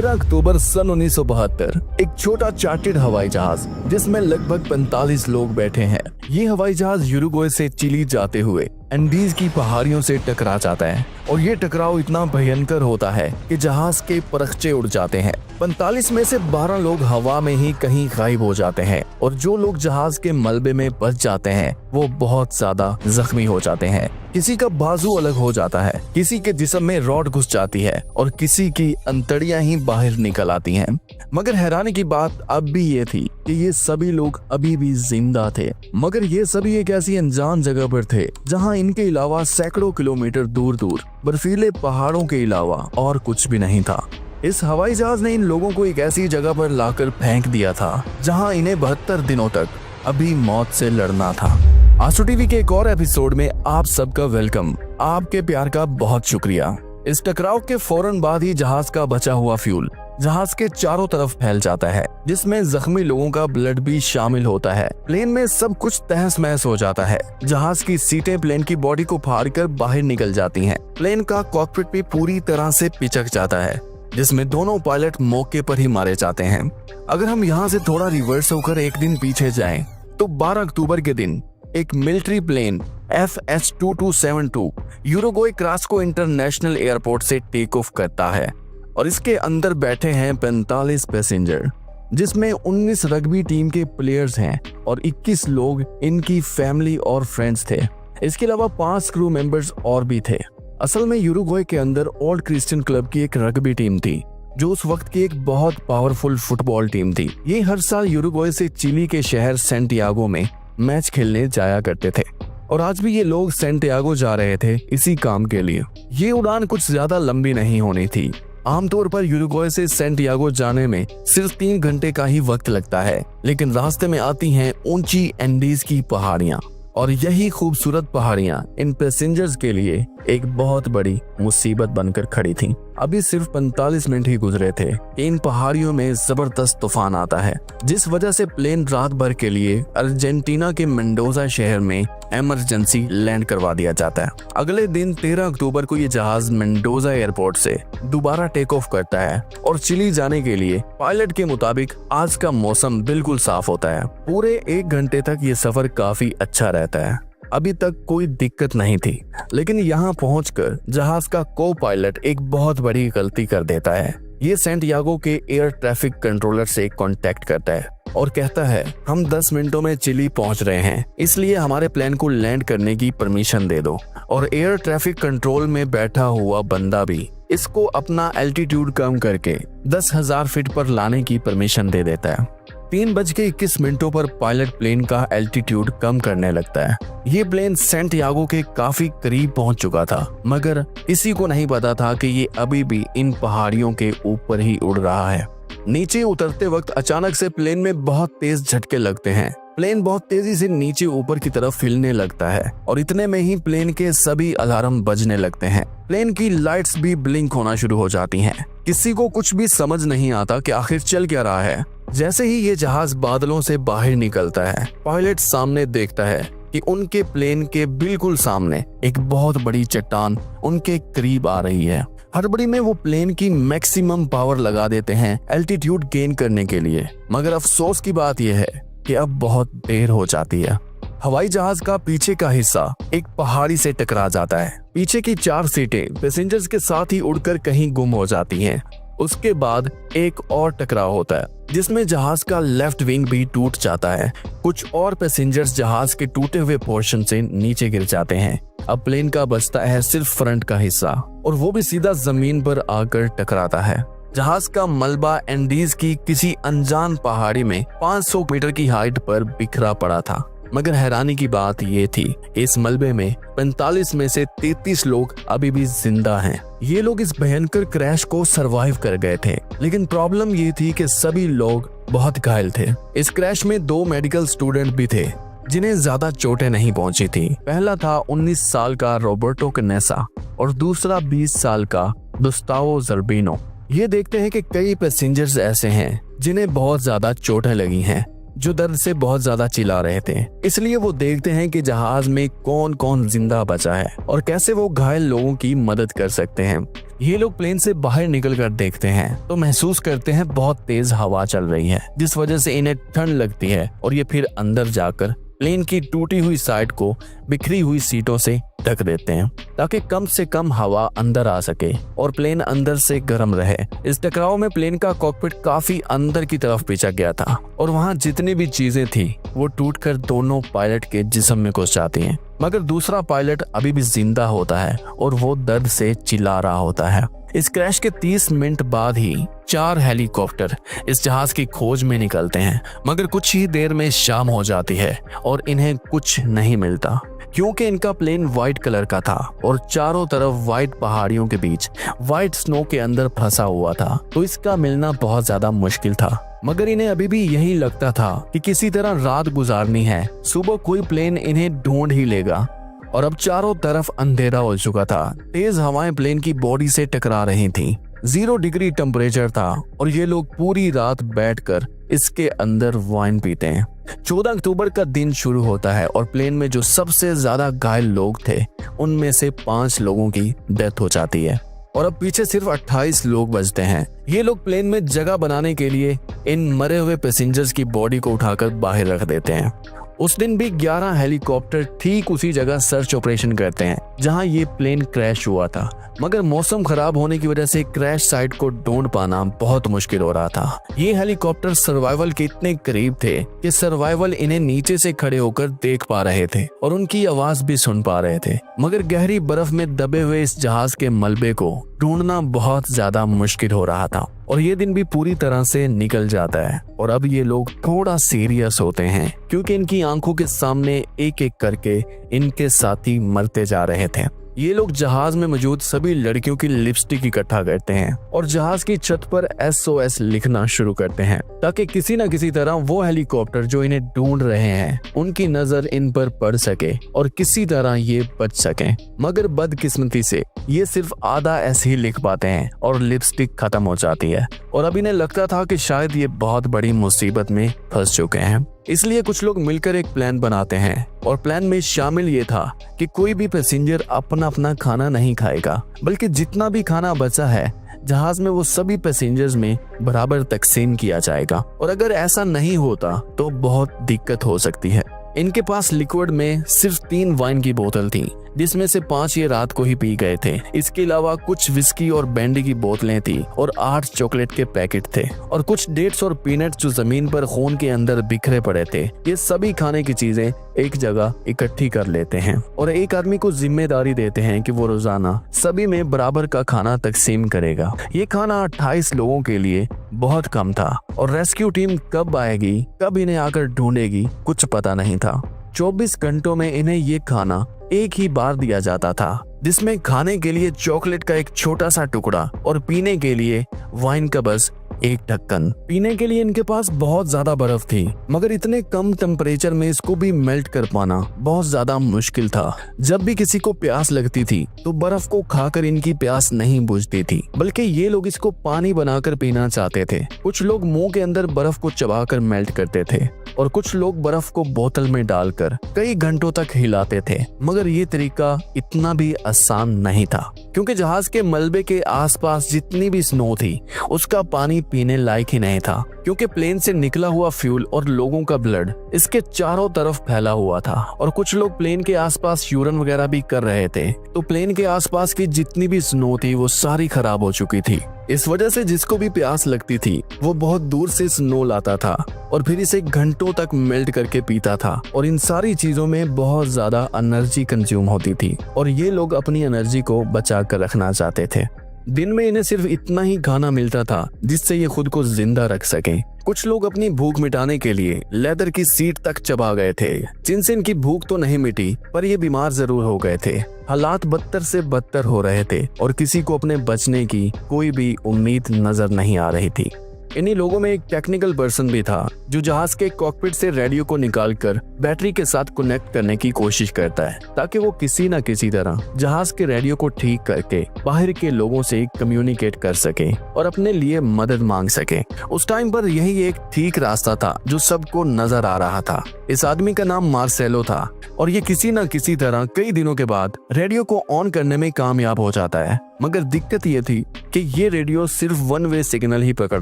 13 अक्टूबर सन 1972 एक छोटा चार्टर्ड हवाई जहाज जिसमें लगभग 45 लोग बैठे हैं। ये हवाई जहाज यूरुग्वे से चिली जाते हुए एंडीज की पहाड़ियों से टकरा जाता है और ये टकराव इतना भयंकर होता है कि जहाज के परखचे उड़ जाते हैं। 45 में से 12 लोग हवा में ही कहीं गायब हो जाते हैं और जो लोग जहाज के मलबे में बच जाते हैं वो बहुत ज्यादा जख्मी हो जाते हैं। किसी का बाजू अलग हो जाता है, किसी के जिस्म में रॉड घुस जाती है और किसी की अंतड़ियां ही बाहर निकल आती हैं। मगर हैरानी की बात अब भी ये थी कि ये सभी लोग अभी भी जिंदा थे, मगर ये सभी एक ऐसी अनजान जगह पर थे जहां इनके अलावा सैकड़ों किलोमीटर दूर दूर बर्फीले पहाड़ों के अलावा और कुछ भी नहीं था। इस हवाई जहाज ने इन लोगों को एक ऐसी जगह पर लाकर फेंक दिया था जहां इन्हें 72 दिनों तक अभी मौत से लड़ना था। आस्ट्रो टीवी के एक और एपिसोड में आप सबका वेलकम। आपके प्यार का बहुत शुक्रिया। इस टकराव के फौरन बाद ही जहाज का बचा हुआ फ्यूल जहाज के चारों तरफ फैल जाता है, जिसमें जख्मी लोगों का ब्लड भी शामिल होता है। प्लेन में सब कुछ तहस महस हो जाता है। जहाज की सीटें प्लेन की बॉडी को फाड़कर बाहर निकल जाती हैं। प्लेन का कॉकपिट भी पूरी तरह से पिचक जाता है, जिसमें दोनों पायलट मौके पर ही मारे जाते हैं। अगर हम यहाँ से थोड़ा रिवर्स होकर एक दिन पीछे जाएं, तो 12 अक्टूबर के दिन एक military plane FH-2272 Uruguay Carrasco international airport से टेक ऑफ करता है और इसके अंदर बैठे हैं 45 पैसेंजर, जिसमें 19 रग्बी टीम के प्लेयर्स हैं और 21 लोग इनकी फैमिली और फ्रेंड्स थे। इसके अलावा 5 क्रू मेंबर्स और भी थे। असल में यूरुग्वे के अंदर ओल्ड क्रिश्चियन क्लब की एक रग्बी टीम थी जो उस वक्त की एक बहुत पावरफुल फुटबॉल टीम थी। ये हर साल यूरुग्वे से चिली के शहर सैंटियागो में मैच खेलने जाया करते थे और आज भी ये लोग सैंटियागो जा रहे थे इसी काम के लिए। ये उड़ान कुछ ज्यादा लंबी नहीं होनी थी। आमतौर पर यूरुग्वे से सैंटियागो जाने में सिर्फ 3 घंटे का ही वक्त लगता है, लेकिन रास्ते में आती हैं ऊंची एंडीज की पहाड़ियां और यही खूबसूरत पहाड़ियां इन पैसेंजर्स के लिए एक बहुत बड़ी मुसीबत बनकर खड़ी थीं। अभी सिर्फ 45 मिनट ही गुजरे थे कि इन पहाड़ियों में जबरदस्त तूफान आता है, जिस वजह से प्लेन रात भर के लिए अर्जेंटीना के मेंडोजा शहर में इमरजेंसी लैंड करवा दिया जाता है। अगले दिन 13 अक्टूबर को ये जहाज मेंडोजा एयरपोर्ट से दोबारा टेक ऑफ करता है और चिली जाने के लिए पायलट के मुताबिक आज का मौसम बिल्कुल साफ होता है। पूरे 1 घंटे तक ये सफर काफी अच्छा रहता है। अभी तक कोई दिक्कत नहीं थी, लेकिन यहाँ पहुंचकर जहाज का को पायलट एक बहुत बड़ी गलती कर देता है। ये सैंटियागो के एयर ट्रैफिक कंट्रोलर से कांटेक्ट करता है और कहता है, हम 10 मिनटों में चिली पहुंच रहे हैं, इसलिए हमारे प्लेन को लैंड करने की परमिशन दे दो। और एयर ट्रैफिक कंट्रोल में बैठा हुआ बंदा भी इसको अपना एल्टीट्यूड कम करके 10,000 फीट पर लाने की परमिशन दे देता है। 3:21 पर पायलट प्लेन का एल्टीट्यूड कम करने लगता है। ये प्लेन सैंटियागो के काफी करीब पहुंच चुका था, मगर किसी को नहीं पता था कि ये अभी भी इन पहाड़ियों के ऊपर ही उड़ रहा है। नीचे उतरते वक्त अचानक से प्लेन में बहुत तेज झटके लगते हैं। प्लेन बहुत तेजी से नीचे ऊपर की तरफ हिलने लगता है और इतने में ही प्लेन के सभी अलार्म बजने लगते हैं। प्लेन की लाइट्स भी ब्लिंक होना शुरू हो जाती हैं। किसी को कुछ भी समझ नहीं आता कि आखिर चल क्या रहा है। जैसे ही ये जहाज बादलों से बाहर निकलता है, पायलट सामने देखता है कि उनके प्लेन के बिल्कुल सामने एक बहुत बड़ी चट्टान उनके करीब आ रही है। हड़बड़ी में वो प्लेन की मैक्सिमम पावर लगा देते हैं एल्टीट्यूड गेन करने के लिए, मगर अफसोस की बात यह है कि अब बहुत देर हो जाती है। हवाई जहाज का पीछे का हिस्सा एक पहाड़ी से टकरा जाता है। पीछे की 4 सीटें पैसेंजर्स के साथ ही उड़कर कहीं गुम हो जाती हैं। उसके बाद एक और टकराव होता है जिसमें जहाज का लेफ्ट विंग भी टूट जाता है। कुछ और पैसेंजर्स जहाज के टूटे हुए पोर्शन से नीचे गिर जाते हैं। अब प्लेन का बचता है सिर्फ फ्रंट का हिस्सा और वो भी सीधा जमीन पर आकर टकराता है। जहाज का मलबा एंडीज की किसी अनजान पहाड़ी में 500 मीटर की हाइट पर बिखरा पड़ा था, मगर हैरानी की बात ये थी इस मलबे में 45 में से 33 लोग अभी भी जिंदा हैं। ये लोग इस भयंकर क्रैश को सरवाइव कर गए थे, लेकिन प्रॉब्लम ये थी कि सभी लोग बहुत घायल थे। इस क्रैश में 2 मेडिकल स्टूडेंट भी थे जिन्हें ज्यादा चोटें नहीं पहुंची थी। पहला था 19 साल का रॉबर्टो कनेसा और दूसरा 20 साल का गुस्तावो जर्बिनो। ये देखते हैं कि कई पैसेंजर्स ऐसे हैं जिन्हें बहुत ज्यादा चोटें लगी हैं, जो दर्द से बहुत ज्यादा चिल्ला रहे थे। इसलिए वो देखते हैं कि जहाज में कौन कौन जिंदा बचा है और कैसे वो घायल लोगों की मदद कर सकते हैं। ये लोग प्लेन से बाहर निकल कर देखते हैं तो महसूस करते हैं बहुत तेज हवा चल रही है, जिस वजह से इन्हें ठंड लगती है और ये फिर अंदर जाकर प्लेन की टूटी हुई साइड को बिखरी हुई सीटों से ढक देते हैं ताकि कम से कम हवा अंदर आ सके और प्लेन अंदर से गर्म रहे। इस टकराव में प्लेन का कॉकपिट काफी अंदर की तरफ पिचक गया था और वहां जितनी भी चीजें थी वो टूटकर दोनों पायलट के जिस्म में घुस जाती हैं, मगर दूसरा पायलट अभी भी जिंदा होता है और वो दर्द से चिल्ला रहा होता है। इस क्रैश के 30 मिनट बाद ही 4 हेलीकॉप्टर इस जहाज की खोज में निकलते हैं, मगर कुछ ही देर में शाम हो जाती है और इन्हें कुछ नहीं मिलता क्योंकि इनका प्लेन व्हाइट कलर का था और चारों तरफ व्हाइट पहाड़ियों के बीच व्हाइट स्नो के अंदर फंसा हुआ था, तो इसका मिलना बहुत ज्यादा मुश्किल था। मगर इन्हें अभी भी यही लगता था कि किसी तरह रात गुजारनी है, सुबह कोई प्लेन इन्हें ढूंढ ही लेगा। और अब चारों तरफ अंधेरा हो चुका था, तेज हवाएं प्लेन की बॉडी से टकरा रही थीं, 0 डिग्री टेम्परेचर था और ये लोग पूरी रात बैठकर इसके अंदर वाइन पीते हैं। 14 अक्टूबर का दिन शुरू होता है और प्लेन में जो सबसे ज्यादा घायल लोग थे उनमें से 5 लोगों की डेथ हो जाती है और अब पीछे सिर्फ 28 लोग बचते हैं। ये लोग प्लेन में जगह बनाने के लिए इन मरे हुए पैसेंजर्स की बॉडी को उठाकर बाहर रख देते हैं। उस दिन भी 11 हेलीकॉप्टर ठीक उसी जगह सर्च ऑपरेशन करते हैं जहां ये प्लेन क्रैश हुआ था, मगर मौसम खराब होने की वजह से क्रैश साइट को ढूंढ पाना बहुत मुश्किल हो रहा था। ये हेलीकॉप्टर सर्वाइवल के इतने करीब थे कि सर्वाइवल इन्हें नीचे से खड़े होकर देख पा रहे थे और उनकी आवाज भी सुन पा रहे थे, मगर गहरी बर्फ में दबे हुए इस जहाज के मलबे को ढूंढना बहुत ज्यादा मुश्किल हो रहा था। और ये दिन भी पूरी तरह से निकल जाता है और अब ये लोग थोड़ा सीरियस होते हैं क्योंकि इनकी आंखों के सामने एक एक करके इनके साथी मरते जा रहे थे। ये लोग जहाज में मौजूद सभी लड़कियों की लिपस्टिक इकट्ठा करते हैं और जहाज की छत पर SOS लिखना शुरू करते हैं ताकि किसी न किसी तरह वो हेलीकॉप्टर जो इन्हें ढूंढ रहे हैं उनकी नजर इन पर पड़ सके और किसी तरह ये बच सकें। मगर बदकिस्मती से ये सिर्फ आधा ऐसे ही लिख पाते हैं और लिपस्टिक खत्म हो जाती है और अब इन्हें लगता था कि शायद ये बहुत बड़ी मुसीबत में फंस चुके हैं। इसलिए कुछ लोग मिलकर एक प्लान बनाते हैं और प्लान में शामिल ये था कि कोई भी पैसेंजर अपना अपना खाना नहीं खाएगा, बल्कि जितना भी खाना बचा है जहाज में वो सभी पैसेंजर्स में बराबर तकसीम किया जाएगा। और अगर ऐसा नहीं होता तो बहुत दिक्कत हो सकती है। इनके पास लिक्विड में सिर्फ 3 वाइन की बोतल थी, जिसमें से 5 ये रात को ही पी गए थे। इसके अलावा कुछ विस्की और बैंडी की बोतलें थी और 8 चॉकलेट के पैकेट थे और कुछ डेट्स और पीनट्स जो जमीन पर खून के अंदर बिखरे पड़े थे। ये सभी खाने की चीजें एक जगह इकट्ठी कर लेते हैं और एक आदमी को जिम्मेदारी देते हैं कि वो रोजाना सभी में बराबर का खाना तकसीम करेगा। ये खाना 28 लोगों के लिए बहुत कम था और रेस्क्यू टीम कब आएगी, कब इन्हें आकर ढूंढेगी, कुछ पता नहीं था। 24 घंटों में इन्हें ये खाना एक ही बार दिया जाता था, जिसमें खाने के लिए चॉकलेट का एक छोटा सा टुकड़ा और पीने के लिए वाइन का बस एक ढक्कन। पीने के लिए इनके पास बहुत ज्यादा बर्फ थी, मगर इतने कम टेम्परेचर में इसको भी मेल्ट कर पाना बहुत ज्यादा मुश्किल था। जब भी किसी को प्यास लगती थी तो बर्फ को खाकर इनकी प्यास नहीं बुझती थी, बल्कि ये लोग इसको पानी बनाकर पीना चाहते थे। कुछ लोग मुंह के अंदर बर्फ को चबाकर मेल्ट करते थे और कुछ लोग बर्फ को बोतल में डालकर कई घंटों तक हिलाते थे, मगर ये तरीका इतना भी आसान नहीं था क्योंकि जहाज के मलबे के आसपास जितनी भी स्नो थी उसका पानी पीने लायक ही नहीं था, क्योंकि प्लेन से निकला हुआ फ्यूल और लोगों का ब्लड इसके चारों तरफ फैला हुआ था और कुछ लोग प्लेन के आसपास यूरिन वगैरह भी कर रहे थे। तो प्लेन के आसपास की जितनी भी स्नो थी वो सारी खराब हो चुकी थी। इस वजह से जिसको भी प्यास लगती थी वो बहुत दूर से स्नो लाता था और फिर इसे घंटों तक मेल्ट करके पीता था और इन सारी चीजों में बहुत ज्यादा एनर्जी कंज्यूम होती थी और ये लोग अपनी एनर्जी को बचा कर रखना चाहते थे। दिन में इन्हें सिर्फ इतना ही खाना मिलता था जिससे ये खुद को जिंदा रख सके। कुछ लोग अपनी भूख मिटाने के लिए लेदर की सीट तक चबा गए थे, जिनसे इनकी भूख तो नहीं मिटी पर ये बीमार जरूर हो गए थे। हालात बदतर से बदतर हो रहे थे और किसी को अपने बचने की कोई भी उम्मीद नजर नहीं आ रही थी। इन्हीं लोगों में एक टेक्निकल पर्सन भी था जो जहाज के कॉकपिट से रेडियो को निकालकर बैटरी के साथ कनेक्ट करने की कोशिश करता है ताकि वो किसी न किसी तरह जहाज के रेडियो को ठीक करके बाहर के लोगों से कम्युनिकेट कर सके और अपने लिए मदद मांग सके। उस टाइम पर यही एक ठीक रास्ता था जो सबको नजर आ रहा था। इस आदमी का नाम मार्सेलो था और ये किसी न किसी तरह कई दिनों के बाद रेडियो को ऑन करने में कामयाब हो जाता है, मगर दिक्कत ये थी कि ये रेडियो सिर्फ वन वे सिग्नल ही पकड़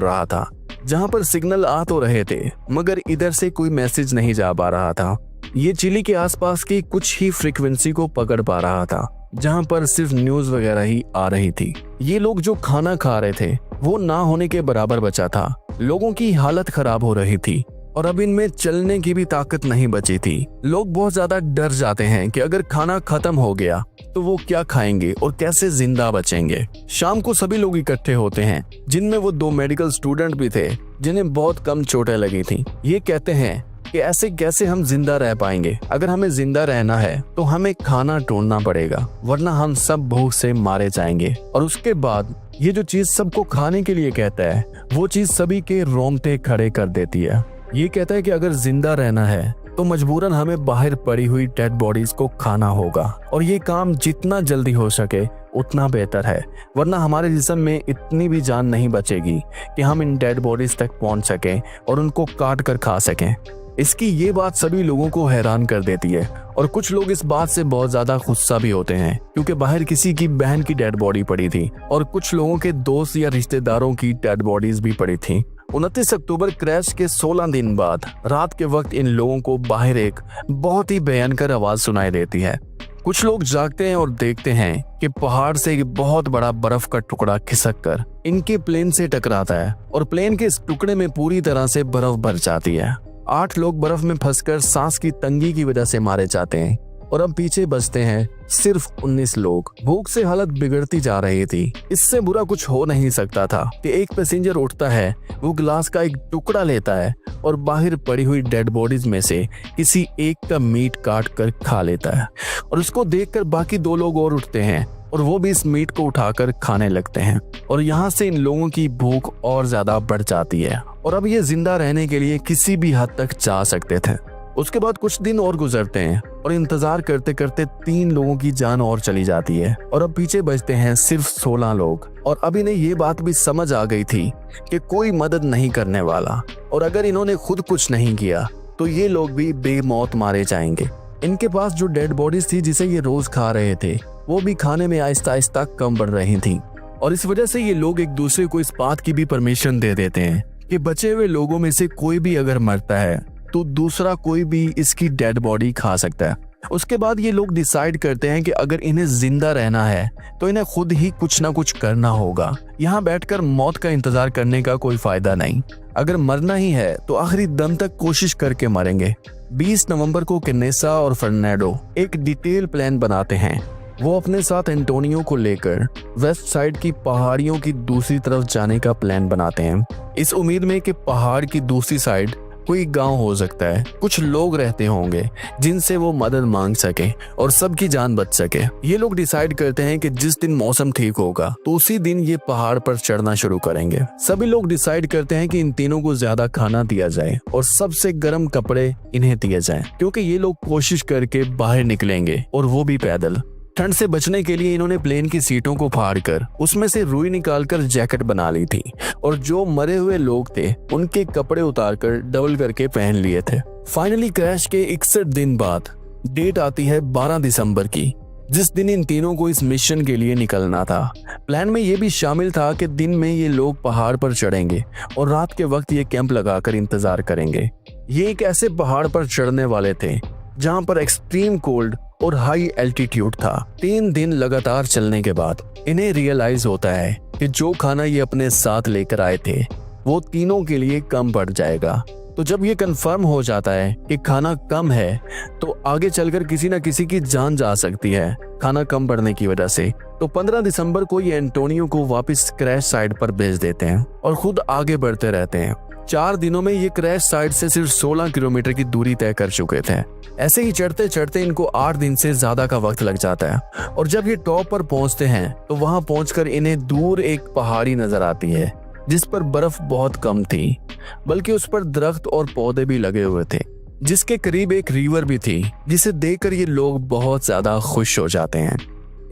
रहा था। जहां पर सिग्नल आ तो रहे थे मगर इधर से कोई मैसेज नहीं जा पा रहा था। ये चिली के आसपास की कुछ ही फ्रीक्वेंसी को पकड़ पा रहा था जहां पर सिर्फ न्यूज वगैरह ही आ रही थी। ये लोग जो खाना खा रहे थे वो ना होने के बराबर बचा था। लोगों की हालत खराब हो रही थी और अब इनमें चलने की भी ताकत नहीं बची थी। लोग बहुत ज्यादा डर जाते हैं कि अगर खाना खत्म हो गया तो वो क्या खाएंगे और कैसे जिंदा बचेंगे। शाम को सभी लोग इकट्ठे होते हैं जिनमें वो 2 मेडिकल स्टूडेंट भी थे जिन्हें बहुत कम चोटें लगी थी। ये कहते हैं कि ऐसे कैसे हम जिंदा रह पाएंगे। अगर हमें जिंदा रहना है तो हमें खाना ढूंढना पड़ेगा वरना हम सब भूख से मारे जाएंगे। और उसके बाद ये जो चीज सबको खाने के लिए कहता है वो चीज सभी के रोंगटे खड़े कर देती है। ये कहता है कि अगर जिंदा रहना है तो मजबूरन हमें बाहर पड़ी हुई डेड बॉडीज को खाना होगा और ये काम जितना जल्दी हो सके उतना बेहतर है वरना हमारे जिस्म में इतनी भी जान नहीं बचेगी कि हम इन डेड बॉडीज तक पहुंच सकें और उनको काट कर खा सकें। इसकी ये बात सभी लोगों को हैरान कर देती है और कुछ लोग इस बात से बहुत ज्यादा गुस्सा भी होते हैं क्योंकि बाहर किसी की बहन की डेड बॉडी पड़ी थी और कुछ लोगों के दोस्त या रिश्तेदारों की डेड बॉडीज भी पड़ी थी। 29 अक्टूबर क्रैश के 16 दिन बाद रात के वक्त इन लोगों को बाहर एक बहुत ही भयंकर आवाज सुनाई देती है। कुछ लोग जागते हैं और देखते हैं कि पहाड़ से एक बहुत बड़ा बर्फ का टुकड़ा खिसक कर इनके प्लेन से टकराता है और प्लेन के इस टुकड़े में पूरी तरह से बर्फ भर जाती है। 8 लोग बर्फ में फंसकर सांस की तंगी की वजह से मारे जाते हैं और अब पीछे बचते हैं सिर्फ 19 लोग। भूख से हालत बिगड़ती जा रही थी। इससे बुरा कुछ हो नहीं सकता था कि एक पैसेंजर उठता है, वो ग्लास का एक टुकड़ा लेता है और बाहर पड़ी हुई डेड बॉडीज में से किसी एक का मीट काट कर खा लेता है और उसको देखकर बाकी 2 लोग और उठते हैं और वो भी इस मीट को उठाकर खाने लगते हैं और यहाँ से इन लोगों की भूख और ज्यादा बढ़ जाती है और अब ये जिंदा रहने के लिए किसी भी हद तक जा सकते थे। उसके बाद कुछ दिन और गुजरते हैं और इंतजार करते करते 3 लोगों की जान और चली जाती है और अब पीछे बचते हैं सिर्फ 16 लोग। और अब इन्हें ये बात भी समझ आ गई थी कि कोई मदद नहीं करने वाला और अगर इन्होंने खुद कुछ नहीं किया तो ये लोग भी बेमौत मारे जाएंगे। इनके पास जो डेड बॉडीज थी जिसे ये रोज खा रहे थे वो भी खाने में आहिस्ता आहिस्ता कम बढ़ रही थी और इस वजह से ये लोग एक दूसरे को इस बात की भी परमिशन दे देते हैं कि बचे हुए लोगों में से कोई भी अगर मरता है तो दूसरा कोई भी इसकी डेड बॉडी खा सकता है। उसके बाद ये लोग डिसाइड करते हैं कि अगर इन्हें जिंदा रहना है तो इन्हें खुद ही कुछ ना कुछ करना होगा। यहाँ बैठकर मौत का इंतजार करने का कोई फायदा नहीं। अगर मरना ही है तो आखिरी दम तक कोशिश करके मरेंगे। 20 नवंबर को केनेसा और फर्नांडो एक डिटेल प्लान बनाते हैं। वो अपने साथ एंटोनियो को लेकर वेस्ट साइड की पहाड़ियों की दूसरी तरफ जाने का प्लान बनाते हैं, इस उम्मीद में कि पहाड़ की दूसरी साइड कोई गांव हो सकता है, कुछ लोग रहते होंगे जिनसे वो मदद मांग सके और सबकी जान बच सके। ये लोग डिसाइड करते हैं कि जिस दिन मौसम ठीक होगा तो उसी दिन ये पहाड़ पर चढ़ना शुरू करेंगे। सभी लोग डिसाइड करते हैं कि इन तीनों को ज्यादा खाना दिया जाए और सबसे गर्म कपड़े इन्हें दिए जाएं, क्योंकि ये लोग कोशिश करके बाहर निकलेंगे और वो भी पैदल। ठंड से बचने के लिए इन्होंने प्लेन की सीटों को फाड़कर उसमें से रुई निकालकर जैकेट बना ली थी और जो मरे हुए लोग थे उनके कपड़े उतारकर डबल करके पहन लिए थे। फाइनली क्रैश के 61 दिन बाद डेट आती है 12 दिसंबर की, जिस दिन इन तीनों को इस मिशन के लिए निकलना था। प्लान में ये भी शामिल था कि दिन में ये लोग पहाड़ पर चढ़ेंगे और रात के वक्त ये कैंप लगाकर इंतजार करेंगे। ये एक ऐसे पहाड़ पर चढ़ने वाले थे जहां पर एक्सट्रीम कोल्ड और हाई एल्टीट्यूड था। 3 दिन लगातार चलने के बाद इन्हें रियलाइज होता है कि जो खाना ये अपने साथ लेकर आए थे वो तीनों के लिए कम पड़ जाएगा। तो जब ये कंफर्म हो जाता है कि खाना कम है तो आगे चलकर किसी न किसी की जान जा सकती है खाना कम पड़ने की वजह से। तो 15 दिसंबर को ये एंटोनियो को वापस क्रैश साइट पर भेज देते हैं और खुद आगे बढ़ते रहते हैं। 4 दिनों में ये क्रैश साइट से सिर्फ 16 किलोमीटर की दूरी तय कर चुके थे। ऐसे ही चढ़ते चढ़ते इनको 8 दिन से ज्यादा का वक्त लग जाता है और जब ये टॉप पर पहुंचते हैं तो वहां पहुंचकर इन्हें दूर एक पहाड़ी नजर आती है जिस पर बर्फ बहुत कम थी, बल्कि उस पर दरख्त और पौधे भी लगे हुए थे, जिसके करीब एक रिवर भी थी, जिसे देखकर ये लोग बहुत ज्यादा खुश हो जाते हैं।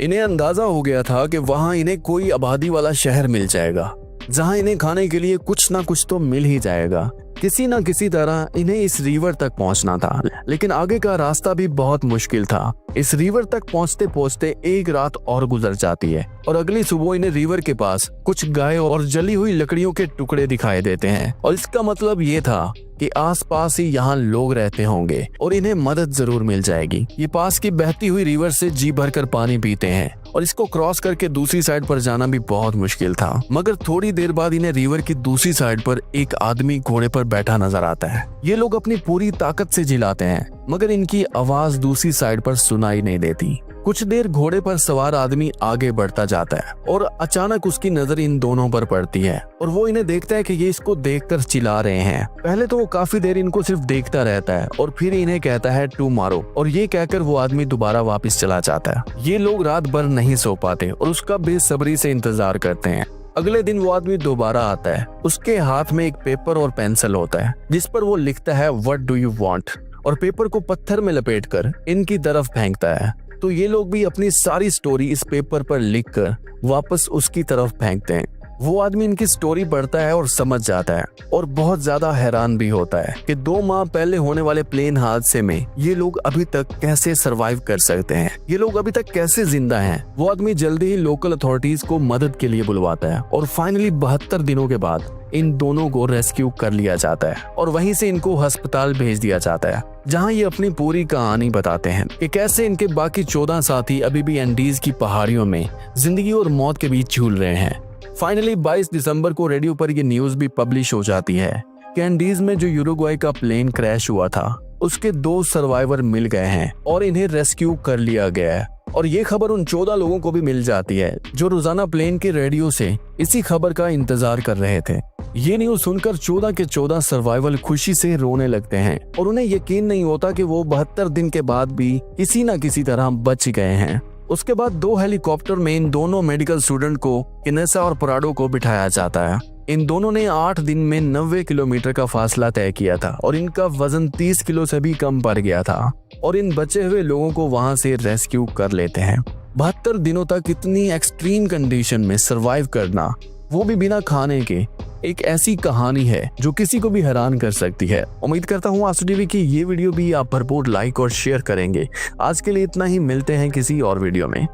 इन्हें अंदाजा हो गया था कि वहां इन्हें कोई आबादी वाला शहर मिल जाएगा जहां इन्हें खाने के लिए कुछ ना कुछ तो मिल ही जाएगा। किसी न किसी तरह इन्हें इस रिवर तक पहुंचना था, लेकिन आगे का रास्ता भी बहुत मुश्किल था। इस रिवर तक पहुंचते पहुंचते एक रात और गुजर जाती है और अगली सुबह इन्हें रिवर के पास कुछ गाय और जली हुई लकड़ियों के टुकड़े दिखाई देते हैं और इसका मतलब ये था कि आसपास ही यहाँ लोग रहते होंगे और इन्हें मदद जरूर मिल जाएगी। ये पास की बहती हुई रिवर से जी भरकर पानी पीते हैं और इसको क्रॉस करके दूसरी साइड पर जाना भी बहुत मुश्किल था। मगर थोड़ी देर बाद इन्हें रिवर की दूसरी साइड पर एक आदमी घोड़े पर बैठा नजर आता है। ये लोग अपनी पूरी ताकत से चिल्लाते हैं मगर इनकी आवाज दूसरी साइड पर सुनाई नहीं देती। कुछ देर घोड़े पर सवार आदमी आगे बढ़ता जाता है और अचानक उसकी नजर इन दोनों पर पड़ती है और वो इन्हें देखता है कि ये इसको देखकर चिल्ला रहे हैं। पहले तो वो काफी देर इनको सिर्फ देखता रहता है और फिर इन्हें कहता है टू मारो और ये कहकर वो आदमी दोबारा वापस चला जाता है। ये लोग रात भर नहीं सो पाते और उसका बेसब्री से इंतजार करते हैं। अगले दिन वो आदमी दोबारा आता है। उसके हाथ में एक पेपर और पेंसिल होता है जिस पर वो लिखता है व्हाट डू यू वांट और पेपर को पत्थर में लपेटकर इनकी तरफ फेंकता है। तो ये लोग भी अपनी सारी स्टोरी इस पेपर पर लिखकर वापस उसकी तरफ फेंकते हैं। वो आदमी इनकी स्टोरी पढ़ता है और समझ जाता है और बहुत ज्यादा हैरान भी होता है कि 2 माह पहले होने वाले प्लेन हादसे में ये लोग अभी तक कैसे सरवाइव कर सकते हैं, ये लोग अभी तक कैसे जिंदा हैं। वो आदमी जल्दी ही लोकल अथॉरिटीज को मदद के लिए बुलवाता है और फाइनली 72 दिनों के बाद इन दोनों को रेस्क्यू कर लिया जाता है और वहीं से इनको अस्पताल भेज दिया जाता है, जहां ये अपनी पूरी कहानी बताते हैं कि कैसे इनके बाकी 14 साथी अभी भी एंडीज की पहाड़ियों में जिंदगी और मौत के बीच झूल रहे हैं। फाइनली 22 दिसंबर को रेडियो पर ये न्यूज भी पब्लिश हो जाती है कि एंडीज में जो यूरुग्वाई का प्लेन क्रैश हुआ था उसके 2 सर्वाइवर मिल गए हैं और इन्हें रेस्क्यू कर लिया गया है। और ये खबर उन 14 लोगों को भी मिल जाती है जो रोजाना प्लेन के रेडियो से इसी खबर का इंतजार कर रहे थे। ये न्यूज सुनकर 14 के 14 सर्वाइवल खुशी से रोने लगते हैं और उन्हें यकीन नहीं होता कि वो 72 दिन के बाद भी किसी न किसी तरह बच गए हैं। उसके बाद 2 हेलीकॉप्टर में इन दोनों मेडिकल स्टूडेंट को इनेसा और पराडो को बिठाया जाता है। इन दोनों ने 8 दिन में 90 किलोमीटर का फासला तय किया था और इनका वजन 30 किलो से भी कम पड़ गया था और इन बचे हुए लोगों को वहां से रेस्क्यू कर लेते हैं। 72 दिनों तक इतनी एक्सट्रीम कंडीशन में सरवाइव करना, वो भी बिना खाने के, एक ऐसी कहानी है जो किसी को भी हैरान कर सकती है। उम्मीद करता हूँ आंसू टीवी की ये वीडियो भी आप भरपूर लाइक और शेयर करेंगे। आज के लिए इतना ही, मिलते हैं किसी और वीडियो में।